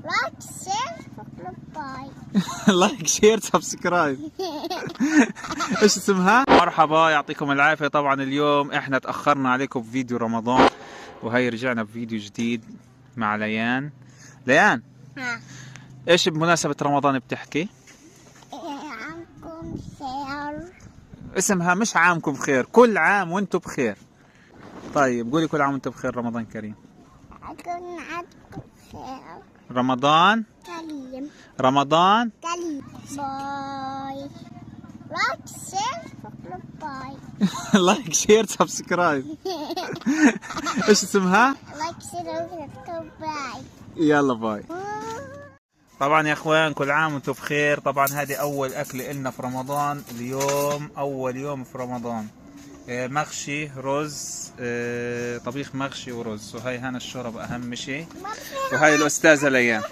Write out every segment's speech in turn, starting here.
لايك شير باي. لايك شير سبسكرايب. ايش اسمها؟ مرحبا، يعطيكم العافية. طبعا اليوم احنا تأخرنا عليكم بفيديو رمضان، وهي رجعنا بفيديو جديد مع ليان. ليان، ايش بمناسبة رمضان بتحكي؟ عامكم بخير. اسمها مش عامكم بخير، كل عام وانتم بخير. طيب قولي كل عام وانتم بخير، رمضان كريم. عامكم بخير. رمضان كريم. رمضان كريم. باي. لايك شير باي. لايك شير سبسكرايب. ايش اسمها؟ لايك شير باي. يلا باي. طبعا يا اخوان كل عام وانتم بخير. طبعا هذه اول اكله لنا في رمضان، اليوم اول يوم في رمضان. مغشي رز، طبيخ مغشي ورز. وهي هنا الشرب اهم شيء. وهي الاستاذه ليان.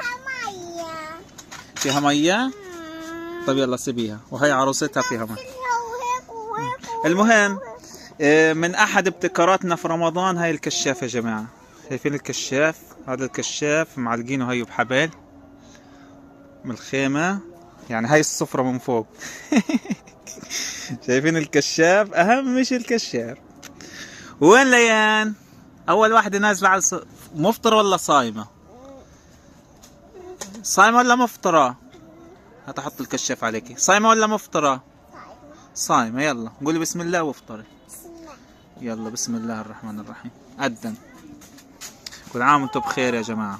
فيها ميه؟ طيب يلا سيبيها. وهي عروستها فيها ميه. المهم، من احد ابتكاراتنا في رمضان هاي الكشاف يا جماعه. شايفين الكشاف؟ هذا الكشاف معلقينه هي بحبل من الخيمة، يعني هاي السفرة من فوق. شايفين الكشاف؟ أهم شيء الكشاف. وين ليان؟ أول واحدة نازلة على مفطرة ولا صايمة؟ صايمة ولا مفطرة؟ هتحط الكشاف عليكي. صايمة ولا مفطرة؟ صايمة. يلا قولي بسم الله وافطري. يلا بسم الله الرحمن الرحيم. أذن. كل عام وانتم بخير يا جماعة.